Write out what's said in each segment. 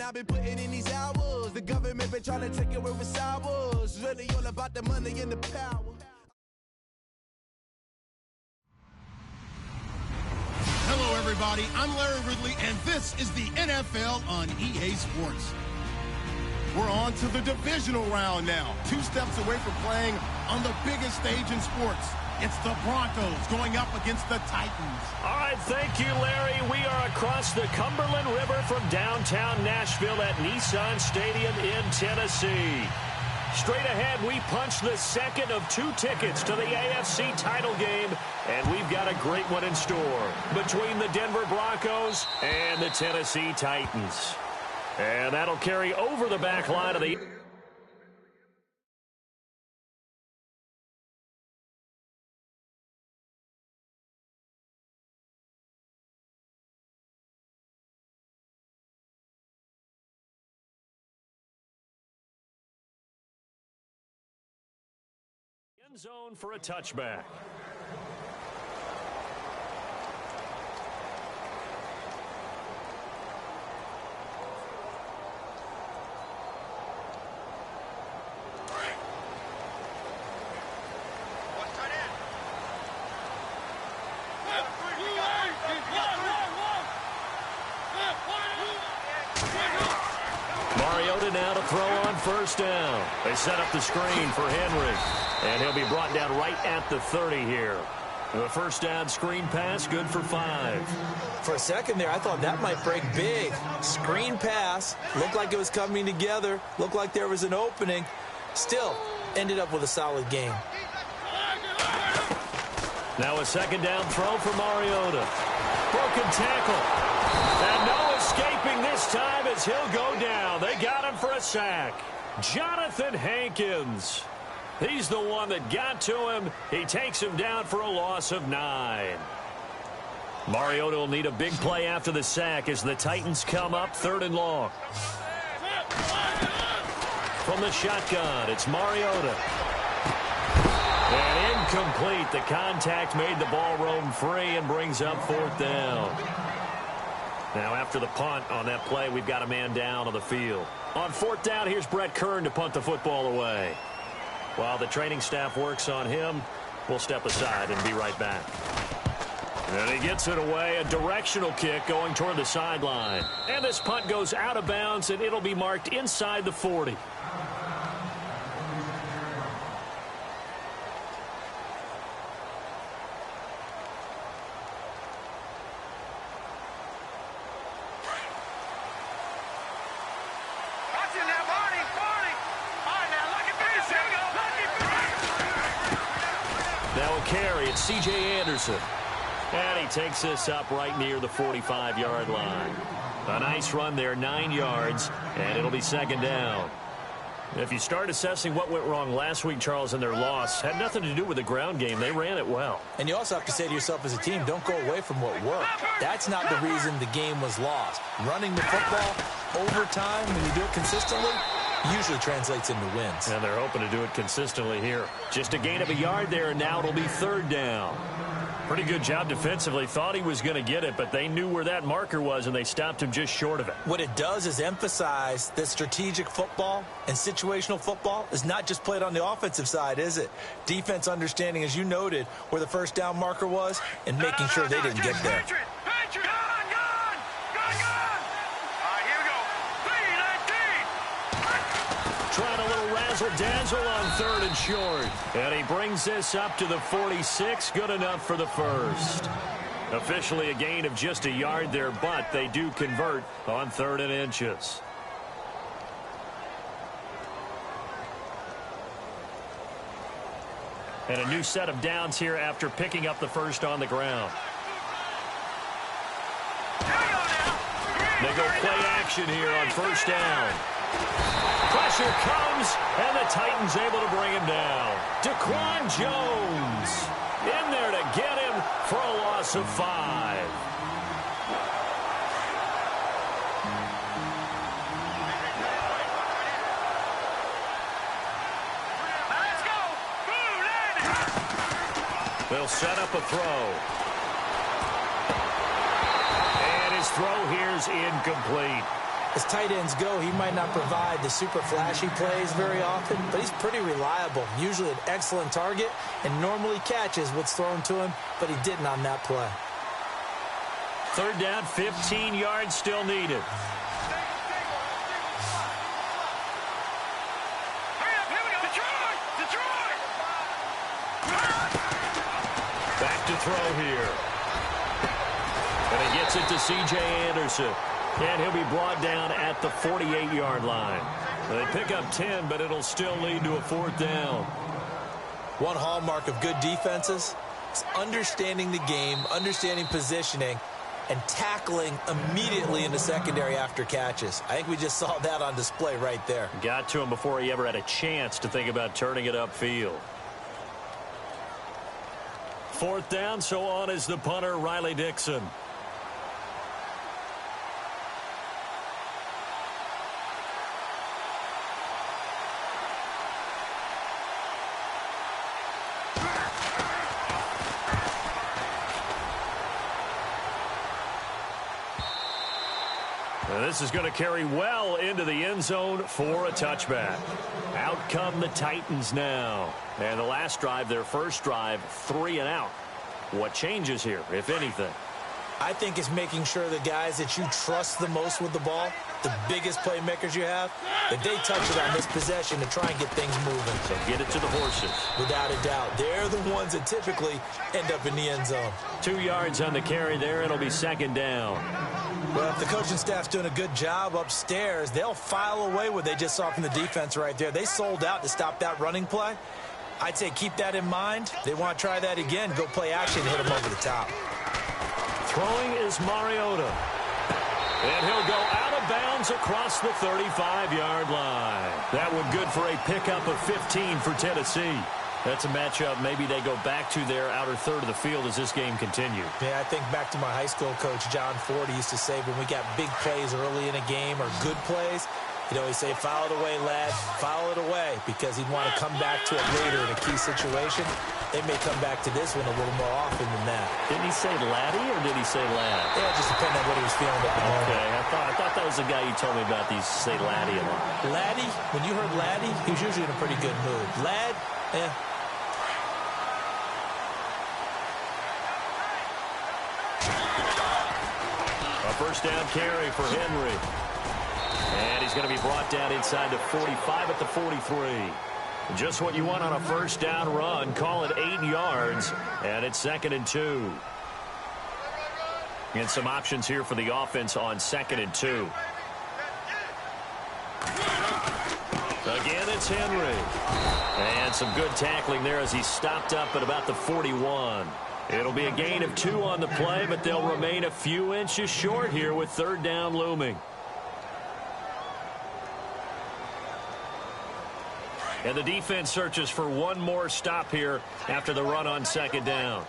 man, I've been putting in these hours. The government been trying to take away with sours. Really all about the money and the power. Hello, everybody. I'm Larry Ridley, and this is the NFL on EA Sports. We're on to the divisional round now. 2 steps away from playing on the biggest stage in sports. It's the Broncos going up against the Titans. All right, thank you, Larry. We are across the Cumberland River from downtown Nashville at Nissan Stadium in Tennessee. Straight ahead, we punch the second of 2 tickets to the AFC title game, and we've got a great one in store between the Denver Broncos and the Tennessee Titans. And that'll carry over the back line of the... end zone for a touchback. Mariota now to throw on first down. They set up the screen for Henry, and he'll be brought down right at the 30 here. The first down screen pass, good for 5. For a second there, I thought that might break big. Screen pass, looked like it was coming together, looked like there was an opening. Still, ended up with a solid game. Now a second down throw for Mariota. Broken tackle. And no escaping this time as he'll go down. They got him for a sack. Jonathan Hankins. He's the one that got to him. He takes him down for a loss of 9. Mariota will need a big play after the sack as the Titans come up 3rd and long. From the shotgun, it's Mariota. And incomplete. The contact made the ball roam free and brings up 4th down. Now after the punt on that play, we've got a man down on the field. On 4th down, here's Brett Kern to punt the football away. While the training staff works on him, we'll step aside and be right back. And he gets it away, a directional kick going toward the sideline. And this punt goes out of bounds, and it'll be marked inside the 40. Now a carry, it's C.J. Anderson. And he takes this up right near the 45-yard line. A nice run there, 9 yards, and it'll be 2nd down. If you start assessing what went wrong last week, Charles, in their loss, had nothing to do with the ground game. They ran it well. And you also have to say to yourself as a team, don't go away from what worked. That's not the reason the game was lost. Running the football over time, when you do it consistently, usually translates into wins. And they're hoping to do it consistently here. Just a gain of a yard there, and now it'll be 3rd down. Pretty good job defensively. Thought he was going to get it, but they knew where that marker was, and they stopped him just short of it. What it does is emphasize that strategic football and situational football is not just played on the offensive side, is it? Defense understanding, as you noted, where the first down marker was and making sure they didn't get there. Trying a little razzle-dazzle on 3rd and short. And he brings this up to the 46. Good enough for the first. Officially a gain of just a yard there, but they do convert on 3rd and inches. And a new set of downs here after picking up the first on the ground. They go play action here on 1st down. Pressure comes, and the Titans able to bring him down. Daquan Jones in there to get him for a loss of 5. They'll set up a throw. And his throw here's incomplete. As tight ends go, he might not provide the super flashy plays very often, but he's pretty reliable, usually an excellent target, and normally catches what's thrown to him, but he didn't on that play. Third down, 15 yards still needed. Back to throw here. And he gets it to C.J. Anderson. And he'll be brought down at the 48-yard line. They pick up 10, but it'll still lead to a fourth down. One hallmark of good defenses is understanding the game, understanding positioning, and tackling immediately in the secondary after catches. I think we just saw that on display right there. Got to him before he ever had a chance to think about turning it upfield. Fourth down, so on is the punter, Riley Dixon. This is going to carry well into the end zone for a touchback. Out come the Titans now. And the last drive, their first drive, 3 and out. What changes here, if anything? I think it's making sure the guys that you trust the most with the ball, the biggest playmakers you have, that they touch it on this possession to try and get things moving. So get it to the horses. Without a doubt. They're the ones that typically end up in the end zone. 2 yards on the carry there. It'll be second down. Well, if the coaching staff's doing a good job upstairs, they'll file away what they just saw from the defense right there. They sold out to stop that running play. I'd say keep that in mind. They want to try that again. Go play action and hit them over the top. Throwing is Mariota. And he'll go out of bounds across the 35-yard line. That one good for a pickup of 15 for Tennessee. That's a matchup maybe they go back to their outer third of the field as this game continues. Yeah, I think back to my high school coach, John Ford. He used to say when we got big plays early in a game or good plays, he'd always say, foul it away, lad, foul it away, because he'd want to come back to it later in a key situation. They may come back to this one a little more often than that. Didn't he say laddie or did he say lad? Yeah, it just depended on what he was feeling at the moment. Okay, I thought that was the guy you told me about. These say laddie a lot. Laddie, when you heard laddie, he was usually in a pretty good mood. Lad, A first down carry for Henry. And he's going to be brought down inside the 45 at the 43. Just what you want on a first down run. Call it 8 yards. And it's 2nd and 2. And some options here for the offense on 2nd and 2. Again, it's Henry. And some good tackling there as he stopped up at about the 41. It'll be a gain of 2 on the play, but they'll remain a few inches short here with third down looming. And the defense searches for one more stop here after the run on second down.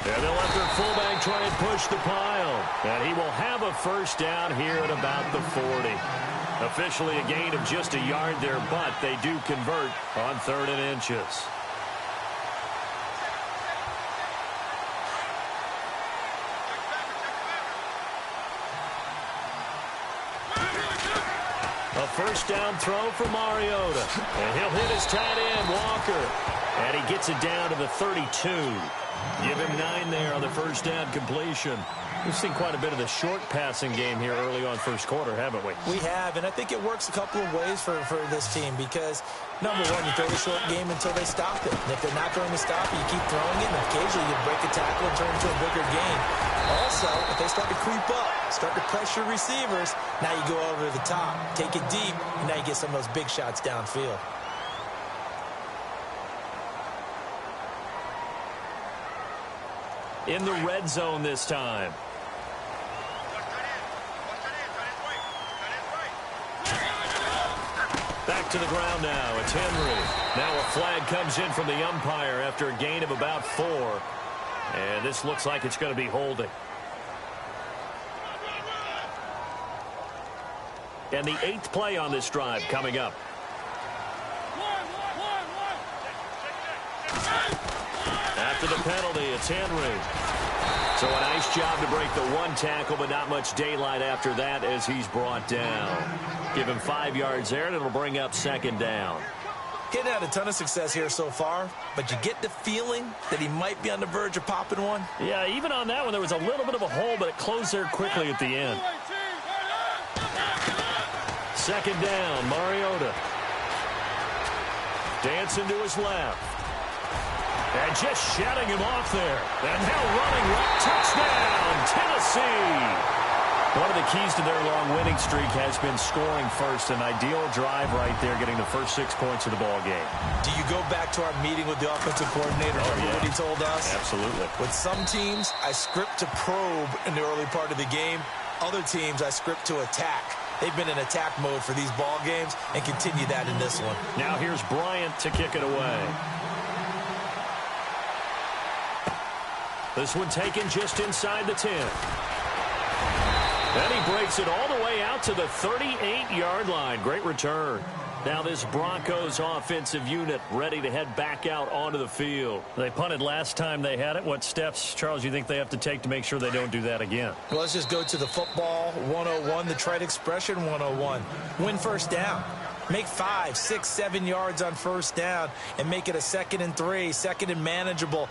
And they'll let their fullback try and push the pile. And he will have a first down here at about the 40. Officially a gain of just a yard there, but they do convert on 3rd and inches. A first down throw for Mariota. And he'll hit his tight end, Walker. And he gets it down to the 32. Give him 9 there on the first down completion. We've seen quite a bit of the short passing game here early on first quarter, haven't we? We have, and I think it works a couple of ways for this team because, number one, you throw the short game until they stop it. And if they're not going to stop it, you keep throwing it, and occasionally you break a tackle and turn it into a bigger gain. Also, if they start to creep up, start to pressure receivers, now you go over the top, take it deep, and now you get some of those big shots downfield. In the red zone this time. Back to the ground now. It's Henry. Now a flag comes in from the umpire after a gain of about 4. And this looks like it's going to be holding. And the 8th play on this drive coming up. After the penalty, it's Henry. So a nice job to break the one tackle, but not much daylight after that as he's brought down. Give him 5 yards there, and it'll bring up second down. Getting had a ton of success here so far, but you get the feeling that he might be on the verge of popping one. Yeah, even on that one, there was a little bit of a hole, but it closed there quickly at the end. Second down, Mariota. Dancing to his left. And just shutting him off there. And now running right. Touchdown, Tennessee. One of the keys to their long winning streak has been scoring first. An ideal drive right there, getting the first 6 points of the ball game. Do you go back to our meeting with the offensive coordinator? Remember what he told us? Absolutely. With some teams, I script to probe in the early part of the game. Other teams, I script to attack. They've been in attack mode for these ball games and continue that in this one. Now here's Bryant to kick it away. This one taken just inside the 10. And he breaks it all the way out to the 38-yard line. Great return. Now this Broncos offensive unit ready to head back out onto the field. They punted last time they had it. What steps, Charles, you think they have to take to make sure they don't do that again? Well, let's just go to the football 101, the trite expression 101. Win first down. Make 5, 6, 7 yards on first down and make it a 2nd and 3, 2nd and manageable.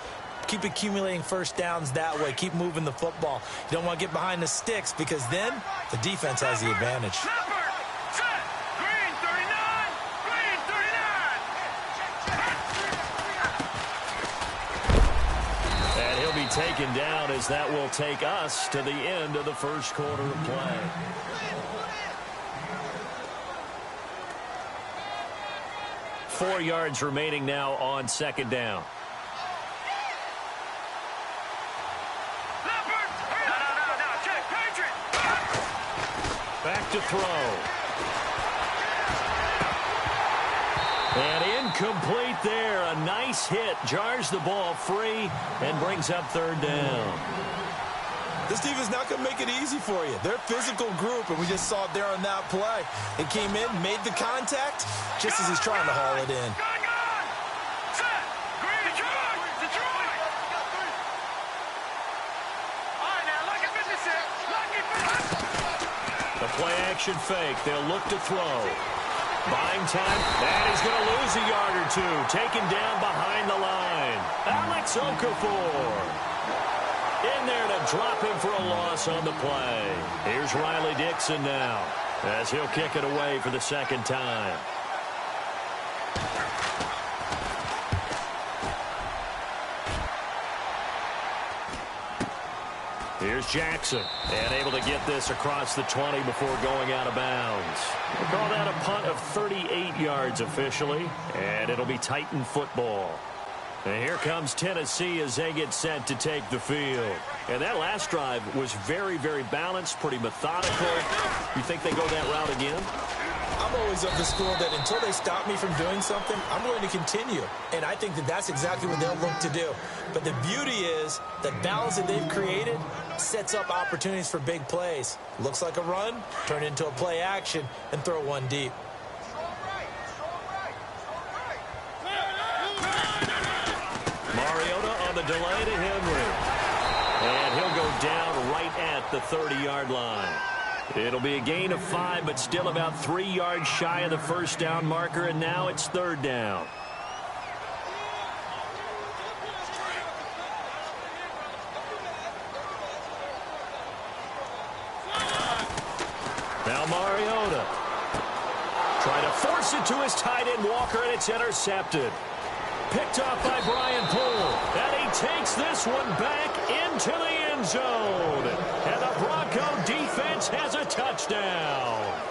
Keep accumulating first downs that way. Keep moving the football. You don't want to get behind the sticks because then the defense has the advantage. And he'll be taken down as that will take us to the end of the first quarter of play. Four yards remaining now on second down. Back to throw. And incomplete there. A nice hit. Jars the ball free and brings up third down. This team is not going to make it easy for you. They're a physical group, and we just saw it there on that play. It came in, made the contact, just as he's trying to haul it in. The play-action fake. They'll look to throw. Buying time, and he's going to lose a yard or two. Taken down behind the line. Alex Okafor. In there to drop him for a loss on the play. Here's Riley Dixon now as he'll kick it away for the second time. Here's Jackson, and able to get this across the 20 before going out of bounds. We'll call that a punt of 38 yards officially, and it'll be Titan football. And here comes Tennessee as they get set to take the field. And that last drive was very, very balanced, pretty methodical. You think they go that route again? I'm always of the school that until they stop me from doing something, I'm going to continue. And I think that that's exactly what they'll look to do. But the beauty is that balance that they've created sets up opportunities for big plays. Looks like a run, turn it into a play action, and throw one deep. Mariota on the delay to Henry. And he'll go down right at the 30-yard line. It'll be a gain of 5, but still about 3 yards shy of the first down marker, and now it's third down. Now Mariota. Trying to force it to his tight end Walker, and it's intercepted. Picked off by Brian Poole. And he takes this one back into the end zone. And the Bronco defense has a touchdown.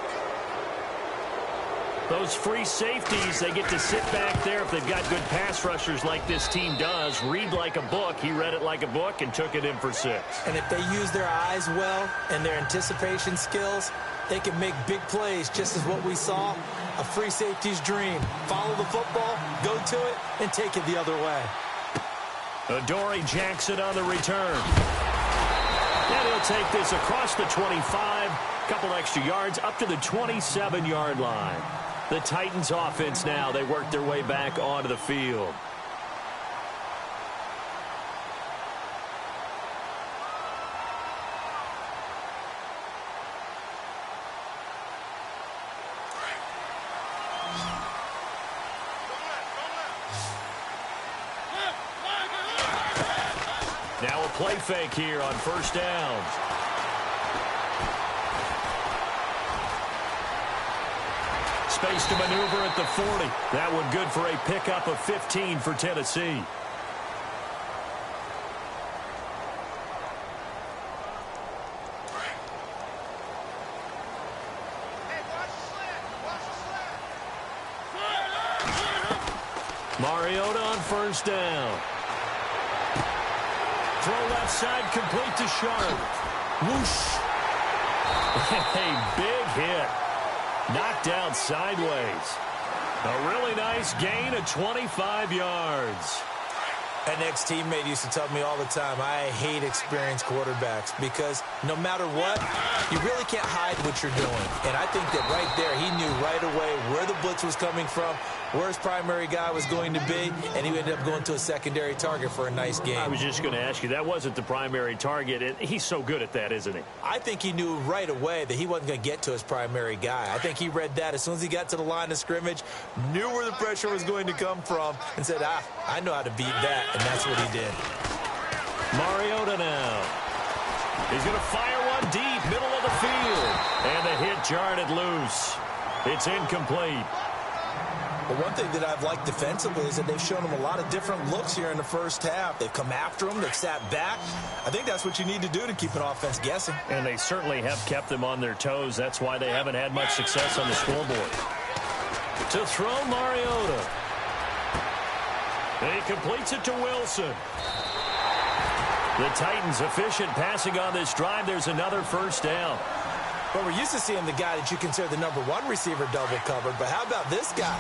Those free safeties, they get to sit back there if they've got good pass rushers like this team does. Read like a book. He read it like a book and took it in for 6. And if they use their eyes well and their anticipation skills, they can make big plays, just as what we saw. A free safety's dream. Follow the football, go to it, and take it the other way. Adoree Jackson on the return. And he'll take this across the 25. Couple extra yards up to the 27-yard line. The Titans offense now, they work their way back onto the field. Now a play fake here on first down. Space to maneuver at the 40. That one good for a pickup of 15 for Tennessee. Mariota on first down. Throw left side, complete to Sharp. Whoosh. A big hit. Knocked down sideways. A really nice gain of 25 yards. An ex-teammate used to tell me all the time, I hate experienced quarterbacks because no matter what, you really can't hide what you're doing. And I think that right there, he knew right away where the blitz was coming from, where his primary guy was going to be, and he ended up going to a secondary target for a nice game. I was just going to ask you, that wasn't the primary target, and he's so good at that, isn't he? I think he knew right away that he wasn't going to get to his primary guy. I think he read that as soon as he got to the line of scrimmage, knew where the pressure was going to come from, and said, I know how to beat that, and that's what he did. Mariota now. He's going to fire one deep, middle of the field, and the hit jarred it loose. It's incomplete. But one thing that I've liked defensively is that they've shown him a lot of different looks here in the first half. They've come after him. They've sat back. I think that's what you need to do to keep an offense guessing. And they certainly have kept them on their toes. That's why they haven't had much success on the scoreboard. To throw Mariota. He completes it to Wilson. The Titans efficient passing on this drive. There's another first down. Well, we're used to seeing the guy that you consider the number one receiver double covered. But how about this guy?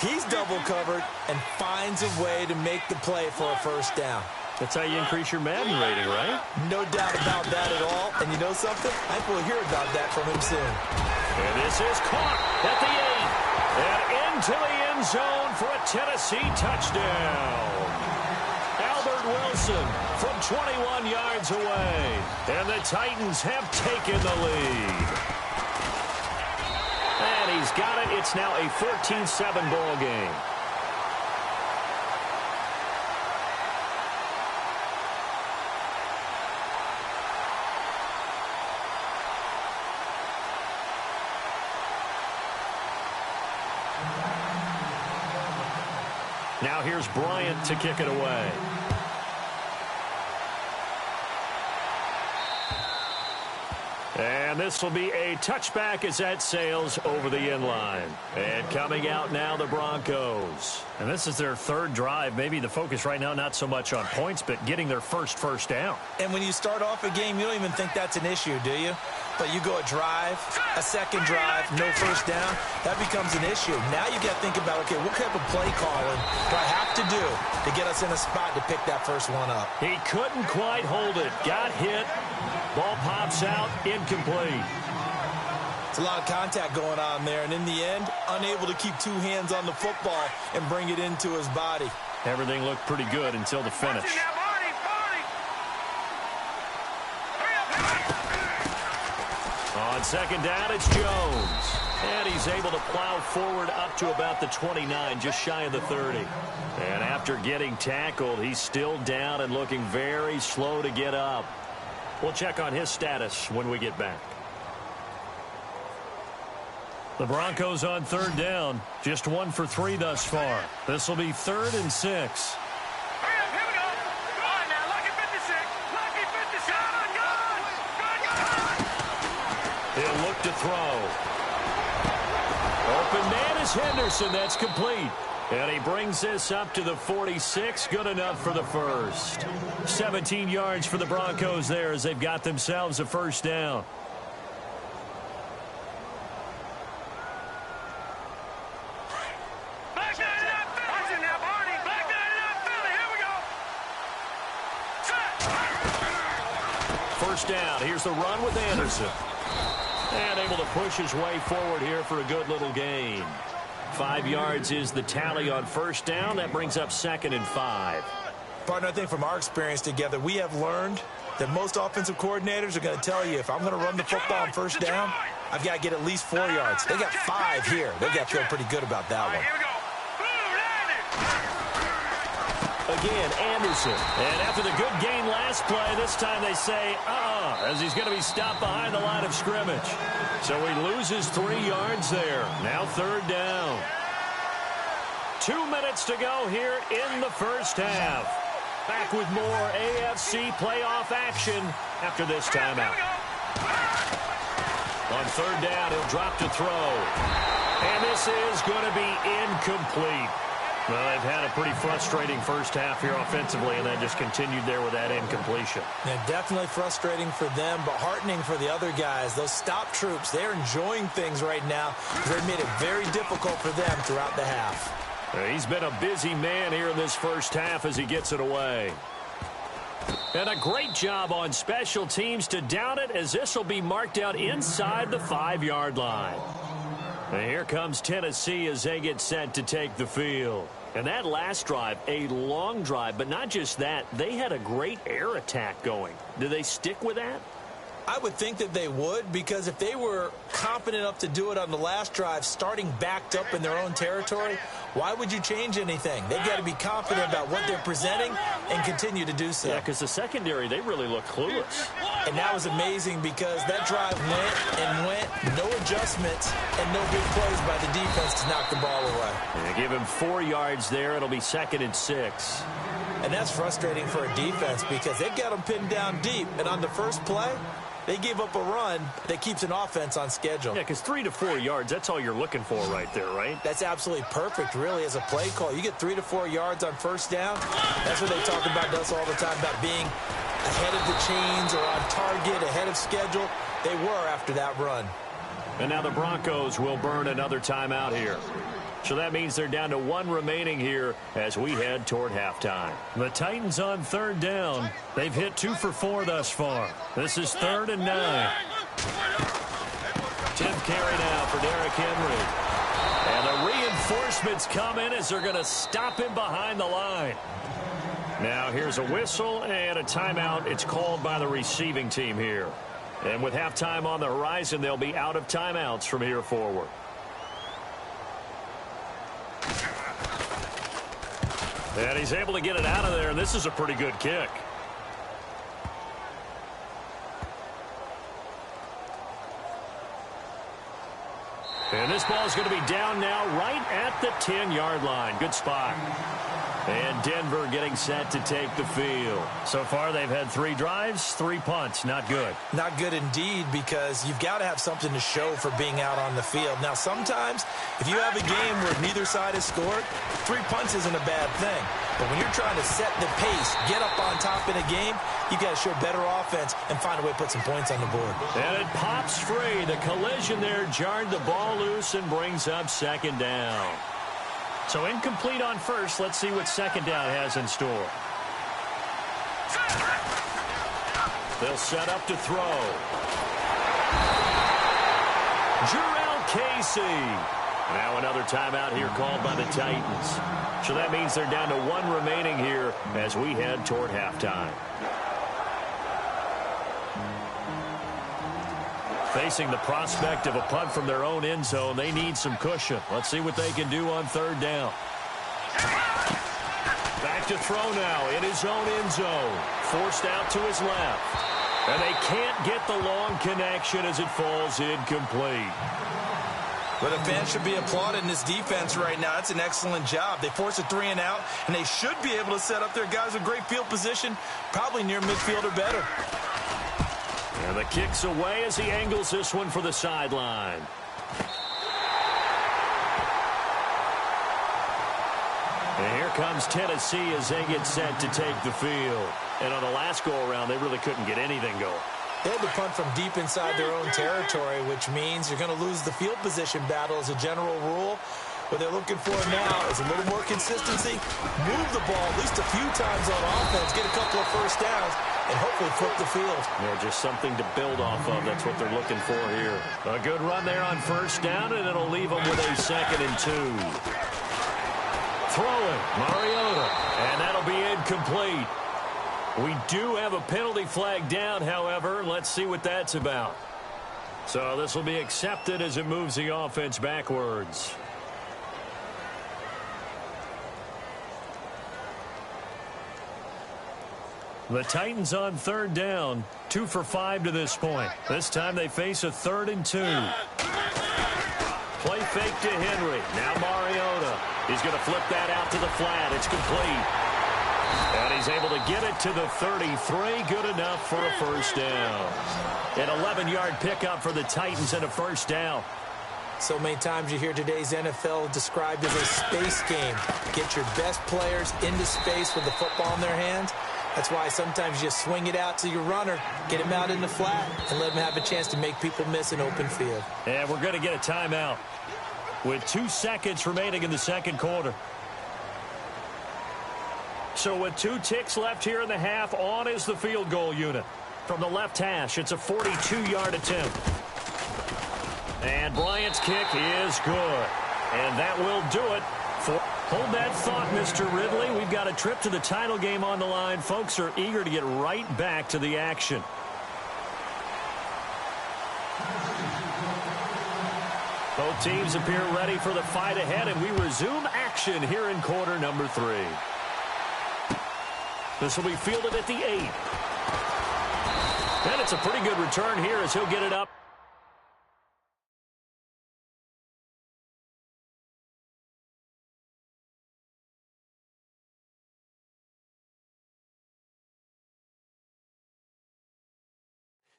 He's double covered and finds a way to make the play for a first down. That's how you increase your Madden rating, right? No doubt about that at all. And you know something? I think we'll hear about that from him soon. And this is caught at the 8. And into the end zone for a Tennessee touchdown. Albert Wilson from 21 yards away. And the Titans have taken the lead. And he's got it. It's now a 14-7 ball game. Now here's Bryant to kick it away. And this will be a touchback as that sails over the end line. And coming out now, the Broncos. And this is their third drive. Maybe the focus right now, not so much on points, but getting their first down. And when you start off a game, you don't even think that's an issue, do you? But you go a drive, a second drive, no first down, that becomes an issue. Now you got to think about, okay, what type of play calling do I have to do to get us in a spot to pick that first one up? He couldn't quite hold it. Got hit. Ball pops out, incomplete. It's a lot of contact going on there, and in the end, unable to keep two hands on the football and bring it into his body. Everything looked pretty good until the finish. On second down, it's Jones. And he's able to plow forward up to about the 29, just shy of the 30. And after getting tackled, he's still down and looking very slow to get up. We'll check on his status when we get back. The Broncos on third down. Just 1 for 3 thus far. This will be 3rd and 6. Here we go. Go on now. Lucky 56. Lucky 57. Good. He'll look to throw. Open man is Henderson. That's complete. And he brings this up to the 46. Good enough for the first. 17 yards for the Broncos there as they've got themselves a first down. Black 99 Philly. Watch it now, Barney. Black 99 Philly. Here we go. Set. First down. Here's the run with Anderson. And able to push his way forward here for a good little gain. 5 yards is the tally on first down. That brings up 2nd and 5. Partner, I think from our experience together, we have learned that most offensive coordinators are going to tell you, if I'm going to run the football on first down, I've got to get at least 4 yards. They got 5 here. They got to feel pretty good about that one. Here we go. again, Anderson. And after the good gain last play, this time they say, as he's going to be stopped behind the line of scrimmage. So he loses 3 yards there. Now 3rd down. 2 minutes to go here in the first half. Back with more AFC playoff action after this timeout. On 3rd down, he'll drop to throw. And this is going to be incomplete. Well, they've had a pretty frustrating first half here offensively, and that just continued there with that incompletion. Yeah, definitely frustrating for them, but heartening for the other guys. Those stop troops, they're enjoying things right now because they've made it very difficult for them throughout the half. He's been a busy man here in this first half as he gets it away. And a great job on special teams to down it, as this will be marked out inside the 5-yard line. And here comes Tennessee as they get set to take the field. And that last drive, a long drive, but not just that, they had a great air attack going. Do they stick with that? I would think that they would, because if they were confident enough to do it on the last drive, starting backed up in their own territory, why would you change anything? They've got to be confident about what they're presenting and continue to do so. Yeah, because the secondary, they really look clueless. And that was amazing because that drive went, no adjustments, and no big plays by the defense to knock the ball away. And give him 4 yards there. It'll be 2nd and 6. And that's frustrating for a defense because they've got them pinned down deep. And on the first play, they gave up a run that keeps an offense on schedule. Yeah, because 3 to 4 yards, that's all you're looking for right there, right? That's absolutely perfect, really, as a play call. You get 3 to 4 yards on first down. That's what they talk about us all the time, about being ahead of the chains or on target, ahead of schedule. They were after that run. And now the Broncos will burn another timeout here. So that means they're down to 1 remaining here as we head toward halftime. The Titans on 3rd down. They've hit 2 for 4 thus far. This is 3rd and 9. 10th carry now for Derrick Henry. And the reinforcements come in as they're going to stop him behind the line. Now here's a whistle and a timeout. It's called by the receiving team here. And with halftime on the horizon, they'll be out of timeouts from here forward. And he's able to get it out of there, and this is a pretty good kick. And this ball is going to be down now right at the 10-yard line. Good spot. And Denver getting set to take the field. So far, they've had 3 drives, 3 punts. Not good. Not good indeed, because you've got to have something to show for being out on the field. Now, sometimes, if you have a game where neither side has scored, 3 punts isn't a bad thing. But when you're trying to set the pace, get up on top in a game, you've got to show better offense and find a way to put some points on the board. And it pops free. The collision there jarred the ball loose and brings up 2nd down. So incomplete on first. Let's see what 2nd down has in store. They'll set up to throw. Jurrell Casey. Now another timeout here called by the Titans. So that means they're down to 1 remaining here as we head toward halftime. Facing the prospect of a punt from their own end zone, they need some cushion. Let's see what they can do on 3rd down. Back to throw now in his own end zone. Forced out to his left. And they can't get the long connection as it falls incomplete. But the fans should be applauding this defense right now. It's an excellent job. They force a 3 and out, and they should be able to set up their guys with great field position, probably near midfield or better. And the kick's away as he angles this one for the sideline. And here comes Tennessee as they get set to take the field. And on the last go-around, they really couldn't get anything going. They had to punt from deep inside their own territory, which means you're going to lose the field position battle as a general rule. What they're looking for now is a little more consistency, move the ball at least a few times on offense, get a couple of first downs, and hopefully flip the field. Yeah, just something to build off of. That's what they're looking for here. A good run there on first down, and it'll leave them with a 2nd and 2. Throwing, Mariota, and that'll be incomplete. We do have a penalty flag down, however. Let's see what that's about. So this will be accepted as it moves the offense backwards. The Titans on third down, 2 for 5 to this point. This time they face a 3rd and 2. Play fake to Henry. Now Mariota. He's going to flip that out to the flat. It's complete. And he's able to get it to the 33. Good enough for a first down. An 11-yard pickup for the Titans and a first down. So many times you hear today's NFL described as a space game. Get your best players into space with the football in their hands. That's why sometimes you swing it out to your runner, get him out in the flat, and let him have a chance to make people miss an open field. And we're going to get a timeout with 2 seconds remaining in the second quarter. So with 2 ticks left here in the half, on is the field goal unit. From the left hash, it's a 42-yard attempt. And Bryant's kick is good. And that will do it for... Hold that thought, Mr. Ridley. We've got a trip to the title game on the line. Folks are eager to get right back to the action. Both teams appear ready for the fight ahead, and we resume action here in quarter number 3. This will be fielded at the 8. And it's a pretty good return here as he'll get it up.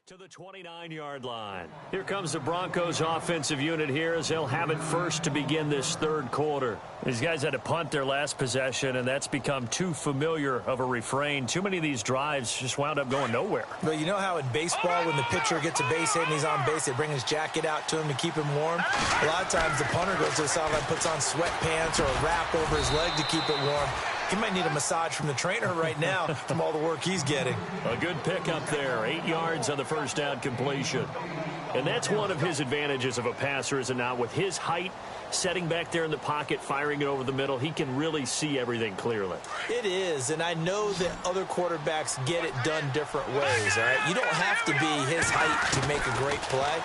To the 29-yard line. Here comes the Broncos offensive unit here as they'll have it first to begin this third quarter. These guys had to punt their last possession, and that's become too familiar of a refrain. Too many of these drives just wound up going nowhere. But you know how in baseball when the pitcher gets a base hit and he's on base, they bring his jacket out to him to keep him warm? A lot of times the punter goes to the sideline, puts on sweatpants or a wrap over his leg to keep it warm. He might need a massage from the trainer right now from all the work he's getting. A good pickup there. 8 yards on the first down completion. And that's one of his advantages of a passer, is it not? With his height, setting back there in the pocket, firing it over the middle, he can really see everything clearly. It is, and I know that other quarterbacks get it done different ways, all right? You don't have to be his height to make a great play.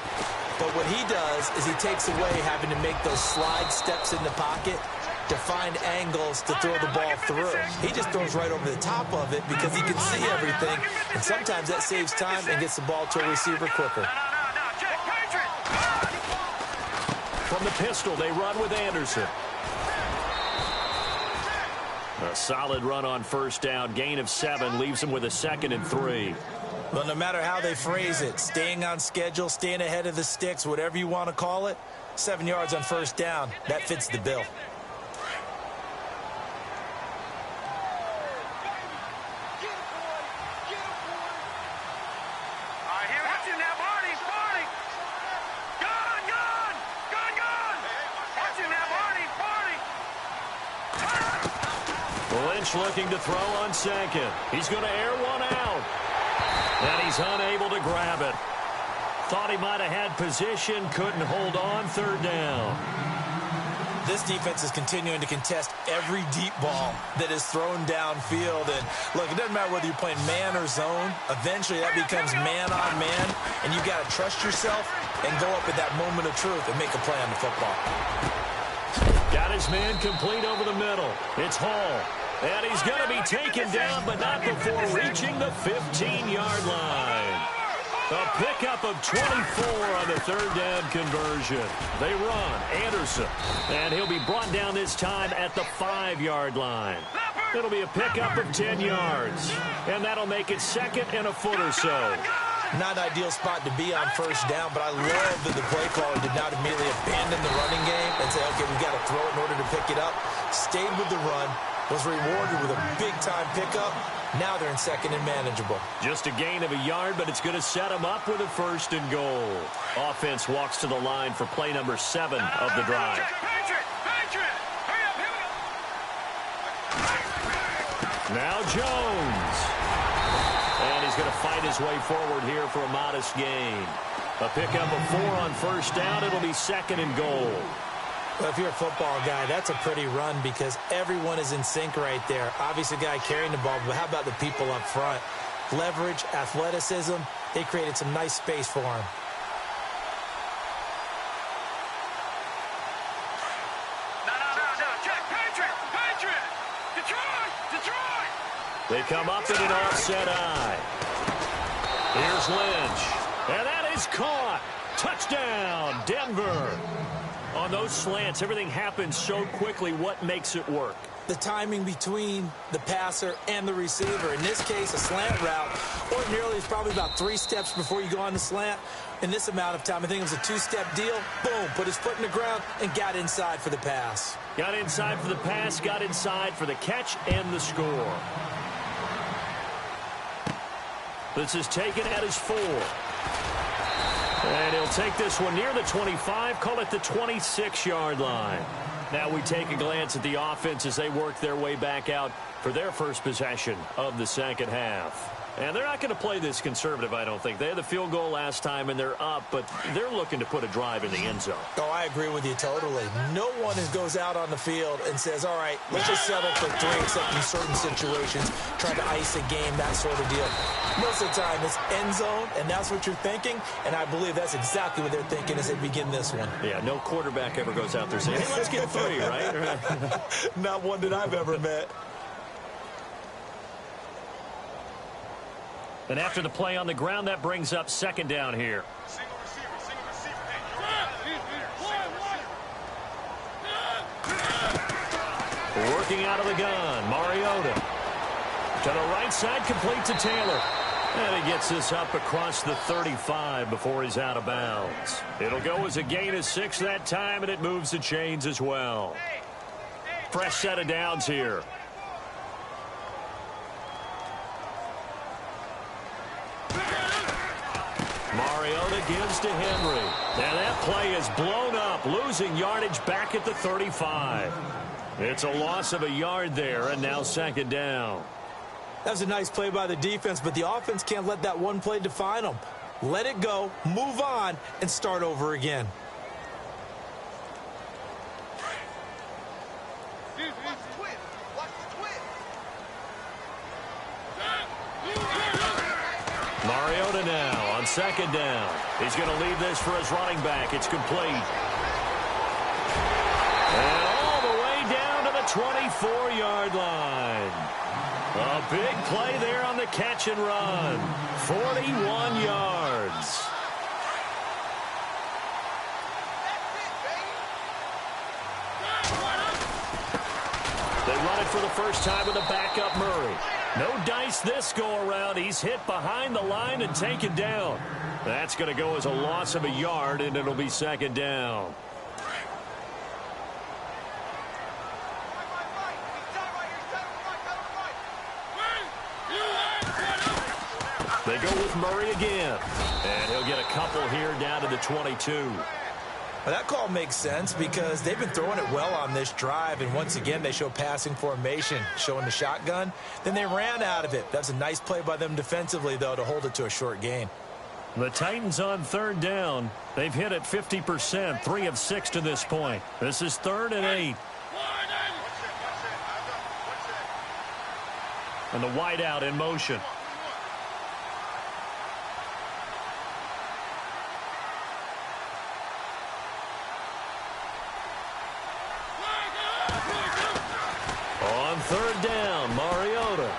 But what he does is he takes away having to make those slide steps in the pocket to find angles to throw the ball through. He just throws right over the top of it because he can see everything, and sometimes that saves time and gets the ball to a receiver quicker. From the pistol, they run with Anderson. A solid run on first down. Gain of 7 leaves them with a 2nd and 3. Well, no matter how they phrase it, staying on schedule, staying ahead of the sticks, whatever you want to call it, 7 yards on first down, that fits the bill. Looking to throw on second. He's going to air one out. And he's unable to grab it. Thought he might have had position, couldn't hold on. Third down. This defense is continuing to contest every deep ball that is thrown downfield. And look, it doesn't matter whether you're playing man or zone. Eventually that becomes man on man. And you got to trust yourself and go up at that moment of truth and make a play on the football. Got his man complete over the middle. It's Hall. And he's going to be taken down, but not before reaching the 15-yard line. A pickup of 24 on the third down conversion. They run. Anderson. And he'll be brought down this time at the 5-yard line. It'll be a pickup of 10 yards. And that'll make it 2nd and a foot or so. Not an ideal spot to be on first down, but I love that the play caller did not immediately abandon the running game and say, okay, we've got to throw it in order to pick it up. Stayed with the run. Was rewarded with a big-time pickup. Now they're in 2nd and manageable. Just a gain of a yard, but it's going to set them up with a 1st and goal. Offense walks to the line for play number 7 of the drive. Now Jones. And he's going to fight his way forward here for a modest gain. A pickup of 4 on first down. It'll be 2nd and goal. Well, if you're a football guy, that's a pretty run because everyone is in sync right there. Obviously, the guy carrying the ball, but how about the people up front? Leverage, athleticism, they created some nice space for him. They come up in an offset eye. Here's Lynch. And that is caught. Touchdown, Denver. On those slants, everything happens so quickly. What makes it work? The timing between the passer and the receiver. In this case, a slant route ordinarily is probably about 3 steps before you go on the slant. In this amount of time, I think it was a 2-step deal. Boom, put his foot in the ground and got inside for the pass. Got inside for the pass, got inside for the catch and the score. This is taken at his 4. And he'll take this one near the 25, call it the 26-yard line. Now we take a glance at the offense as they work their way back out for their first possession of the second half. And they're not going to play this conservative, I don't think. They had the field goal last time, and they're up, but they're looking to put a drive in the end zone. Oh, I agree with you totally. No one goes out on the field and says, all right, let's just settle for 3, except in certain situations, trying to ice a game, that sort of deal. Most of the time, it's end zone, and that's what you're thinking, and I believe that's exactly what they're thinking as they begin this one. Yeah, no quarterback ever goes out there saying, hey, let's get 3, right? Not one that I've ever met. And after the play on the ground, that brings up second down here. Single receiver. Hey, Working out of the gun, Mariota. To the right side, complete to Taylor. And he gets this up across the 35 before he's out of bounds. It'll go as a gain of 6 that time, and it moves the chains as well. Fresh set of downs here. Mariota gives to Henry. And that play is blown up, losing yardage back at the 35. It's a loss of a yard there, and now second down. That was a nice play by the defense, but the offense can't let that one play define them. Let it go, move on, and start over again. Mariota now on second down. He's going to leave this for his running back. It's complete. And all the way down to the 24-yard line. A big play there on the catch and run. 41 yards. They run it for the first time with a backup Murray. No dice this go-around. He's hit behind the line and taken down. That's going to go as a loss of a yard, and it'll be second down. They go with Murray again. And he'll get a couple here down to the 22. Well, that call makes sense because they've been throwing it well on this drive, and once again they show passing formation, showing the shotgun. Then they ran out of it. That's a nice play by them defensively, though, to hold it to a short gain. The Titans on third down. They've hit it 50%, 3 of 6 to this point. This is 3rd and 8. And the wideout in motion. On third down, Mariota.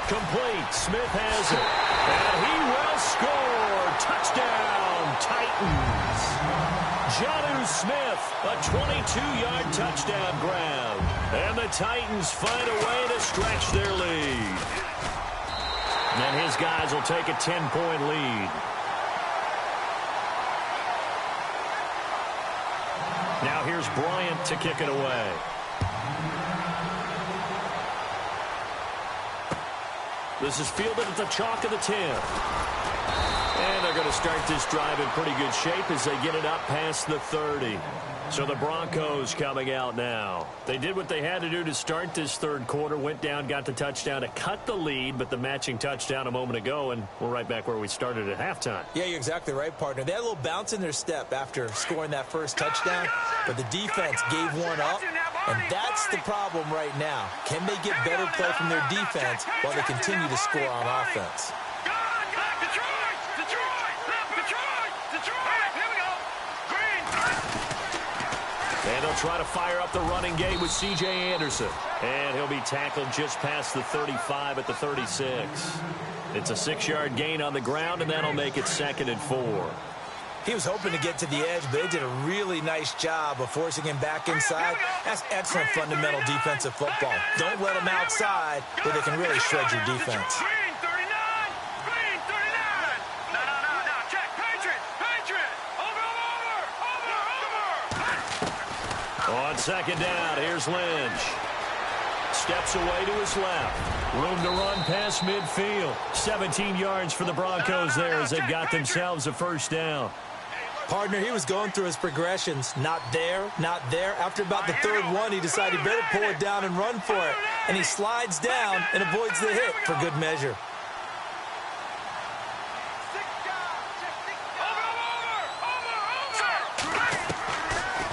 Complete. Smith has it. And he will score. Touchdown, Titans. Jonnu Smith, a 22-yard touchdown grab. And the Titans find a way to stretch their lead. And his guys will take a 10-point lead. Now here's Bryant to kick it away. This is fielded at the chalk of the 10. And they're going to start this drive in pretty good shape as they get it up past the 30. So the Broncos coming out now. They did what they had to do to start this third quarter. Went down, got the touchdown to cut the lead, but the matching touchdown a moment ago, and we're right back where we started at halftime. Yeah, you're exactly right, partner. They had a little bounce in their step after scoring that first touchdown, but the defense gave one up, and that's the problem right now. Can they get better play from their defense while they continue to score on offense? And they'll try to fire up the running game with C.J. Anderson. And he'll be tackled just past the 35 at the 36. It's a 6-yard gain on the ground, and that'll make it 2nd and 4. He was hoping to get to the edge, but they did a really nice job of forcing him back inside. That's excellent fundamental defensive football. Don't let him outside where they can really shred your defense. Green 39! Green 39! No, check. Patriot! Over! On 2nd down, here's Lynch. Steps away to his left. Room to run past midfield. 17 yards for the Broncos there as they've got themselves a 1st down. Partner, he was going through his progressions. Not there, not there. After about the 3rd one, he decided he better pull it down and run for it. And he slides down and avoids the hit for good measure.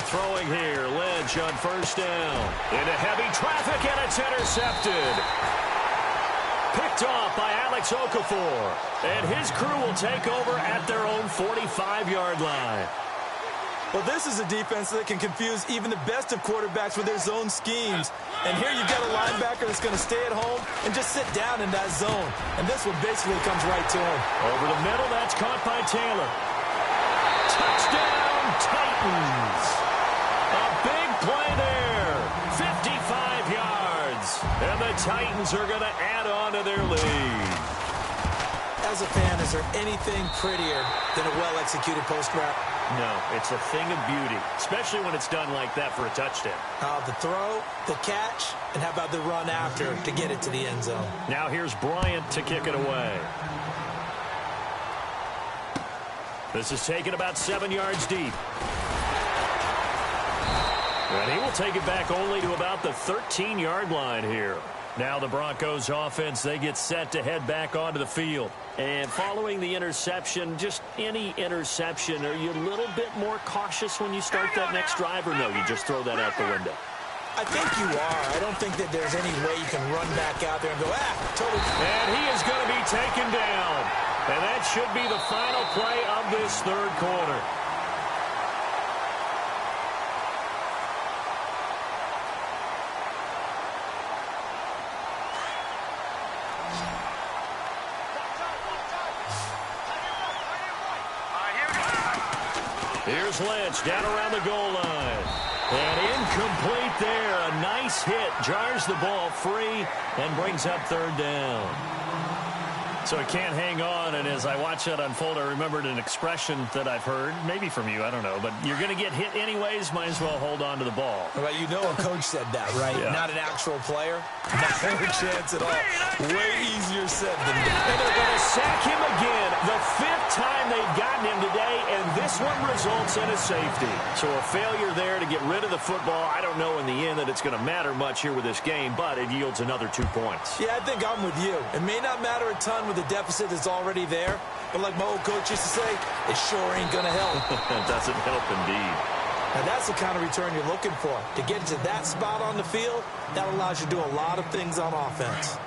Throwing here, Lynch on 1st down. Into heavy traffic, and it's intercepted. Picked off by Alex Okafor. And his crew will take over at their own 45-yard line. Well, this is a defense that can confuse even the best of quarterbacks with their zone schemes. And here you've got a linebacker that's going to stay at home and just sit down in that zone. And this one basically comes right to him. Over the middle, that's caught by Taylor. Touchdown, Titans. A big play there. 55 yards. And the Titans are going to add on to their lead. As a fan, is there anything prettier than a well-executed post route? No, it's a thing of beauty, especially when it's done like that for a touchdown. The throw, the catch, and how about the run after to get it to the end zone? Now here's Bryant to kick it away. This is taken about 7 yards deep. And he will take it back only to about the 13-yard line here. Now the Broncos offense, they get set to head back onto the field. And following the interception, just any interception, are you a little bit more cautious when you start that next drive, or no, you just throw that out the window? I think you are. I don't think that there's any way you can run back out there and go, totally. And he is going to be taken down. And that should be the final play of this 3rd quarter. Here's Lynch down around the goal line. And incomplete there. A nice hit. Jars the ball free and brings up 3rd down. So it can't hang on, and as I watch that unfold, I remembered an expression that I've heard, maybe from you, I don't know, but you're going to get hit anyways, might as well hold on to the ball. Well, you know a coach said that, right? Yeah. Not an actual player. Not a chance at all. Way easier said than done. And they're going to sack him again. The 5th time they've gotten him today, and this one results in a safety. So a failure there to get rid of the football. I don't know in the end that it's going to matter much here with this game, but it yields another 2 points. Yeah, I think I'm with you. It may not matter a ton with the deficit that's already there, but like my old coach used to say, it sure ain't going to help. It doesn't help indeed. Now that's the kind of return you're looking for. To get to that spot on the field, that allows you to do a lot of things on offense.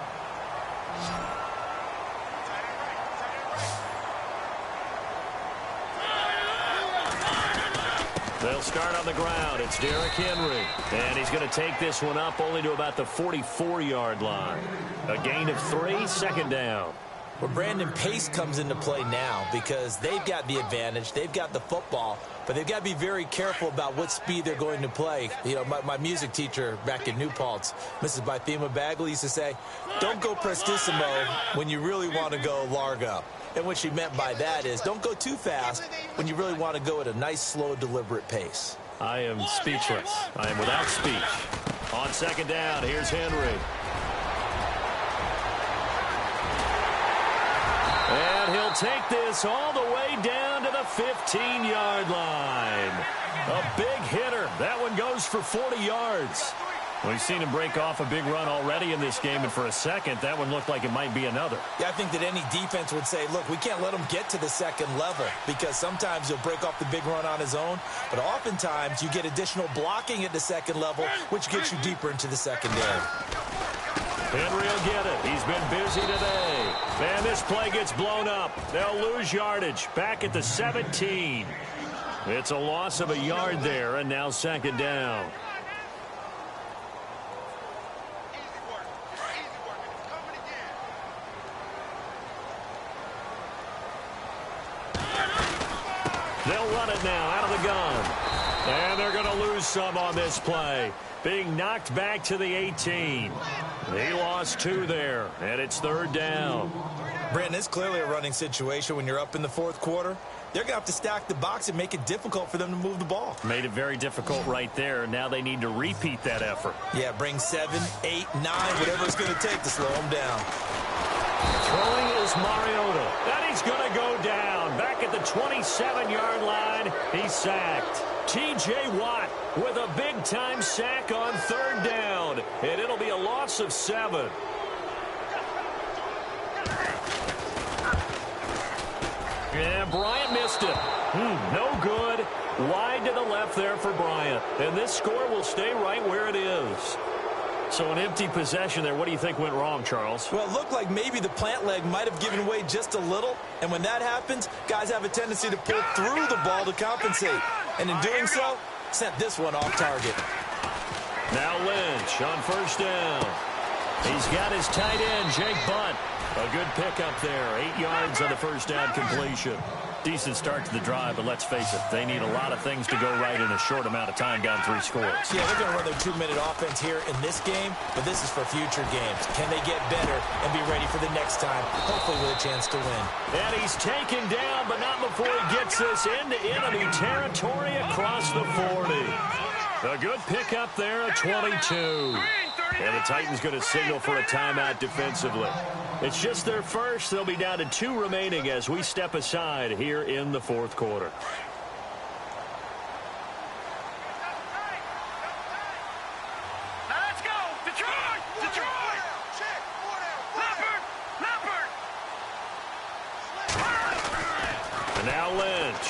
They'll start on the ground. It's Derrick Henry. And he's going to take this one up only to about the 44-yard line. A gain of 3, 2nd down. Well, Brandon, pace comes into play now because they've got the advantage. They've got the football, but they've got to be very careful about what speed they're going to play. You know, my music teacher back in New Paltz, Mrs. Bythema Bagley, used to say, don't go prestissimo when you really want to go largo. And what she meant by that is don't go too fast when you really want to go at a nice, slow, deliberate pace. I am speechless. I am without speech. On 2nd down, here's Henry. And he'll take this all the way down to the 15-yard line. A big hitter. That one goes for 40 yards. We've seen him break off a big run already in this game, and for a second, that one looked like it might be another. Yeah, I think that any defense would say, look, we can't let him get to the 2nd level because sometimes he'll break off the big run on his own, but oftentimes you get additional blocking at the 2nd level, which gets you deeper into the secondary. Henry will get it. He's been busy today. And this play gets blown up. They'll lose yardage. Back at the 17. It's a loss of a yard there, and now second down. They'll run it now out of the gun. And they're going to lose some on this play. Being knocked back to the 18. He lost 2 there, and it's third down. Brandon, it's clearly a running situation when you're up in the fourth quarter. They're going to have to stack the box and make it difficult for them to move the ball. Made it very difficult right there. Now they need to repeat that effort. Yeah, bring 7, 8, 9, whatever it's going to take to slow them down. Throwing is Mariota. And he's going to go down. Back at the 27-yard line, he's sacked. T.J. Watt with a big-time sack on third down. And it'll be a loss of 7. Yeah, Bryant missed it. No good. Wide to the left there for Bryant. And this score will stay right where it is. So an empty possession there. What do you think went wrong, Charles? Well, it looked like maybe the plant leg might have given way just a little. And when that happens, guys have a tendency to pull through the ball to compensate. And in doing so, sent this one off target. Now Lynch on first down. He's got his tight end, Jake Butt. A good pickup there. 8 yards on the first down completion. Decent start to the drive, but let's face it, they need a lot of things to go right in a short amount of time, down 3 scores. Yeah, they're going to run their 2-minute offense here in this game, but this is for future games. Can they get better and be ready for the next time, hopefully with a chance to win? And he's taken down, but not before he gets this into enemy territory across the 40. A good pickup there, a 22. And the Titans going to signal for a timeout defensively. It's just their first. They'll be down to 2 remaining as we step aside here in the fourth quarter. Now let's go. Detroit! Detroit! Leopard! And now Lynch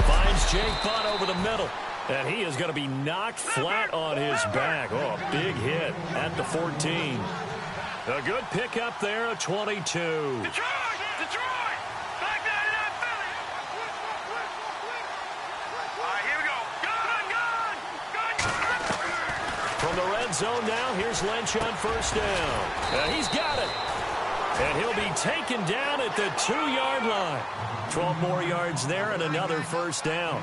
finds Jake Butt over the middle. And he is going to be knocked flat on his back. Oh, a big hit at the 14. A good pickup there, a 22. Detroit! Detroit! Back down to that Philly! All right, here we go. Gun! From the red zone now, here's Lynch on first down. He's got it. And he'll be taken down at the 2-yard line. 12 more yards there and another first down.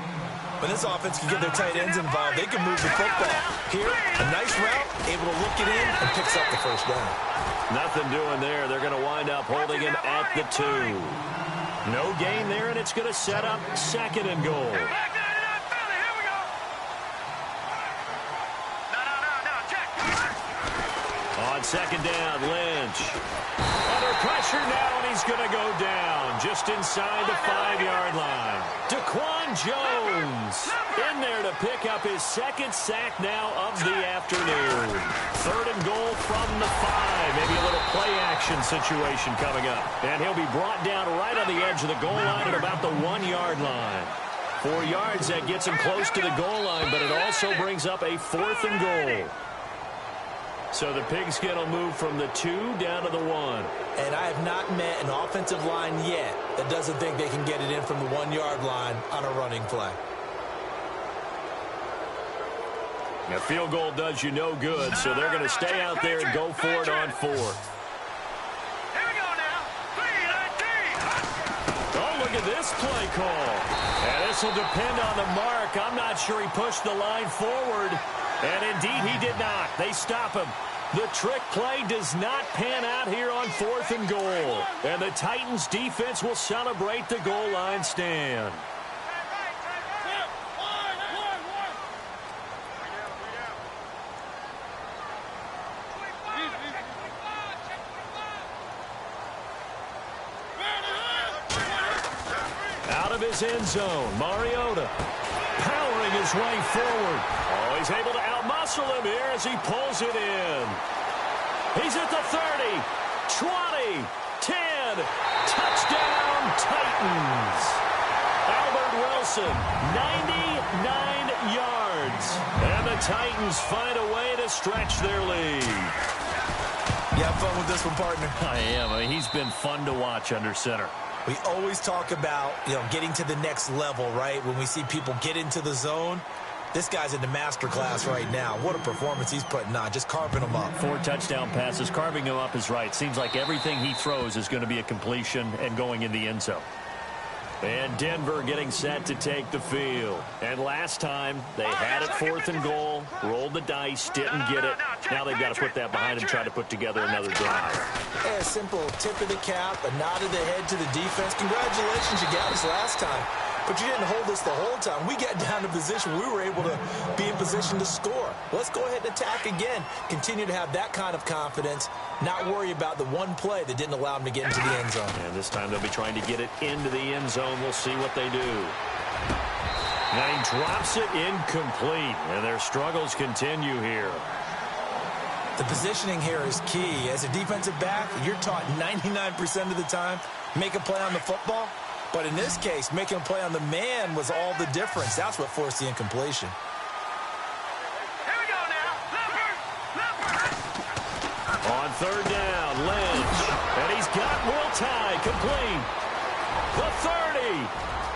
When this offense can get their tight ends involved, they can move the football. Here, a nice route, able to look it in, and picks up the first down. Nothing doing there. They're going to wind up holding him at the 2. No gain there, and it's going to set up second and goal. Back down to that Philly. Here we go. No, check. On second down, Lynch. Under pressure now, and he's going to go down just inside the 5-yard line. Daquan Jones in there to pick up his second sack now of the afternoon. Third and goal from the 5. Maybe a little play action situation coming up. And he'll be brought down right on the edge of the goal line at about the 1-yard line. 4 yards, that gets him close to the goal line, but it also brings up a 4th and goal. So the Pigskin will move from the 2 down to the 1. And I have not met an offensive line yet that doesn't think they can get it in from the 1-yard line on a running play. A field goal does you no good, so they're going to stay out there and go for it on 4th. Here we go now. 3-19. Oh, look at this play call. And this will depend on the mark. I'm not sure he pushed the line forward. And indeed, he did not. They stop him. The trick play does not pan out here on 4th and goal. And the Titans defense will celebrate the goal line stand. Out of his end zone, Mariota powering his way forward. Oh, he's able to outmuscle him here as he pulls it in. He's at the 30, 20, 10. Touchdown, Titans. Albert Wilson, 99 yards. And the Titans find a way to stretch their lead. You have fun with this one, partner? I am. I mean, he's been fun to watch under center. We always talk about, getting to the next level, right? When we see people get into the zone, this guy's in the master class right now. What a performance he's putting on, just carving them up. 4 touchdown passes. Carving him up is right. Seems like everything he throws is going to be a completion and going in the end zone. And Denver getting set to take the field. And last time, they had it 4th and goal, rolled the dice, didn't get it. Now they've got to put that behind and try to put together another drive. A simple tip of the cap, a nod of the head to the defense. Congratulations, you got us last time. But you didn't hold us the whole time. We got down to position. We were able to be in position to score. Let's go ahead and attack again. Continue to have that kind of confidence. Not worry about the one play that didn't allow them to get into the end zone. And this time they'll be trying to get it into the end zone. We'll see what they do. Now he drops it incomplete. And their struggles continue here. The positioning here is key. As a defensive back, you're taught 99% of the time, make a play on the football. But in this case, making a play on the man was all the difference. That's what forced the incompletion. Here we go now. Leopard. On 3rd down, Lynch. And he's got Will Tye complete. The 30.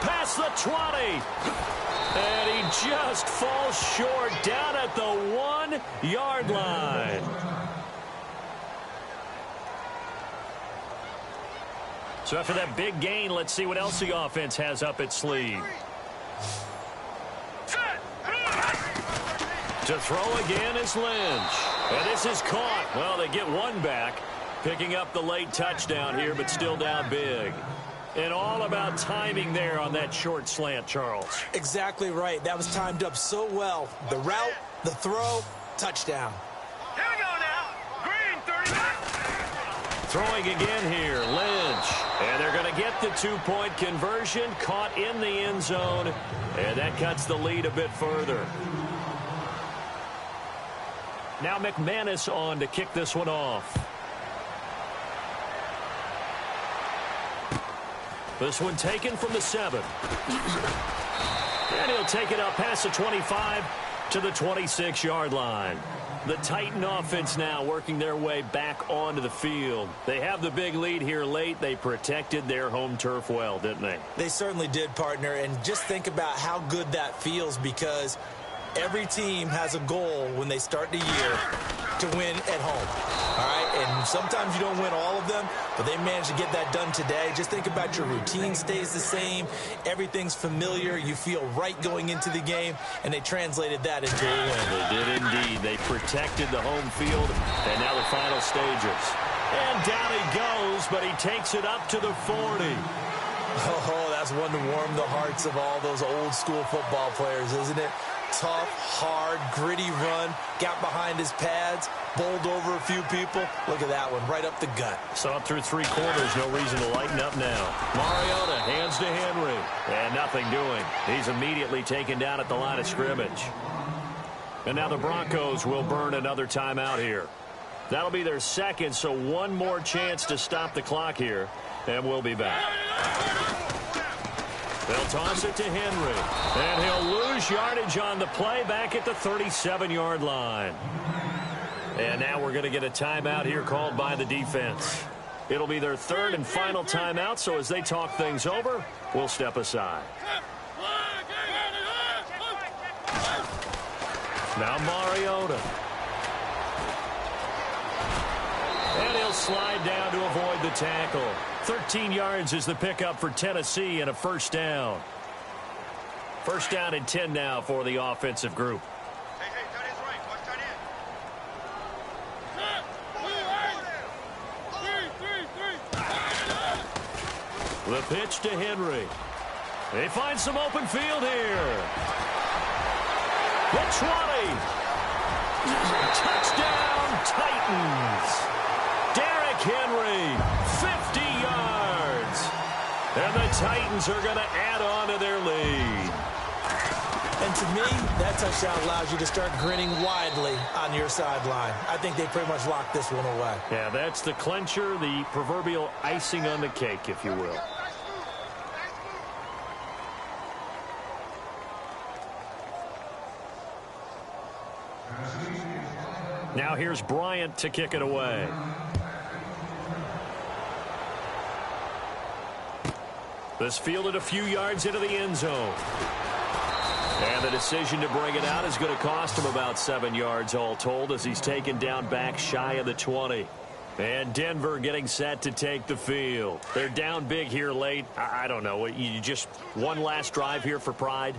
Past the 20. And he just falls short down at the 1-yard line. So after that big gain, let's see what else the offense has up its sleeve. To throw again is Lynch. And this is caught. Well, they get one back, picking up the late touchdown here, but still down big. And all about timing there on that short slant, Charles. Exactly right. That was timed up so well. The route, the throw, touchdown. Here we go now. Green, 39. Throwing again here, Lynch. And they're going to get the 2-point conversion, caught in the end zone, and that cuts the lead a bit further. Now McManus on to kick this one off. This one taken from the 7. And he'll take it up past the 25 to the 26-yard line. The Titan offense now working their way back onto the field. They have the big lead here late. They protected their home turf well, didn't they? They certainly did, partner. And just think about how good that feels, because every team has a goal when they start the year to win at home. All right, and sometimes you don't win all of them, but they managed to get that done today. Just think about your routine stays the same. Everything's familiar. You feel right going into the game, and they translated that into a win. They did indeed. They protected the home field, and now the final stages. And down he goes, but he takes it up to the 40. Oh, that's one to warm the hearts of all those old-school football players, isn't it? Tough, hard, gritty run, got behind his pads, bowled over a few people. Look at that one, right up the gut. Saw it through 3 quarters, no reason to lighten up now. Mariota hands to Henry, and nothing doing. He's immediately taken down at the line of scrimmage. And now the Broncos will burn another timeout here. That'll be their second, so one more chance to stop the clock here, and we'll be back. They'll toss it to Henry, and he'll lose yardage on the play back at the 37-yard line. And now we're going to get a timeout here called by the defense. It'll be their 3rd and final timeout, so as they talk things over, we'll step aside. Now Mariota. And he'll slide down to avoid the tackle. 13 yards is the pickup for Tennessee and a first down. First down and 10 now for the offensive group. Hey, tight end's right. Watch tight end. The pitch to Henry. They find some open field here. The 20. Touchdown, Titans. Derrick Henry, 50 yards. And the Titans are going to add on to their lead. And to me, that touchdown allows you to start grinning widely on your sideline. I think they pretty much locked this one away. Yeah, that's the clincher, the proverbial icing on the cake, if you will. Now here's Bryant to kick it away. This fielded a few yards into the end zone. And the decision to bring it out is going to cost him about 7 yards all told as he's taken down back shy of the 20. And Denver getting set to take the field. They're down big here late. I don't know. You just one last drive here for pride?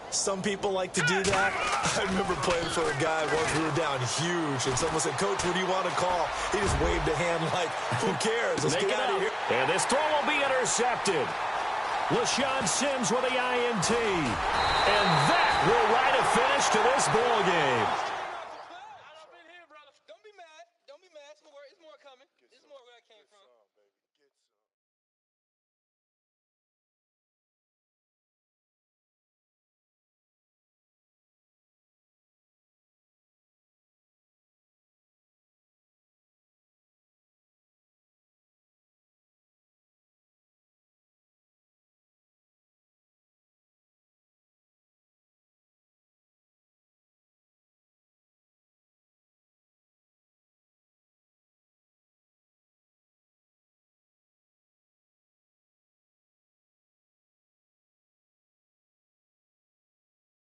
Some people like to do that. I remember playing for a guy once we were down huge, and someone said, "Coach, what do you want to call?" He just waved a hand like, who cares? Let's get out of here. And this throw will be intercepted. LaShawn Sims with the INT. And that will write a finish to this ball game.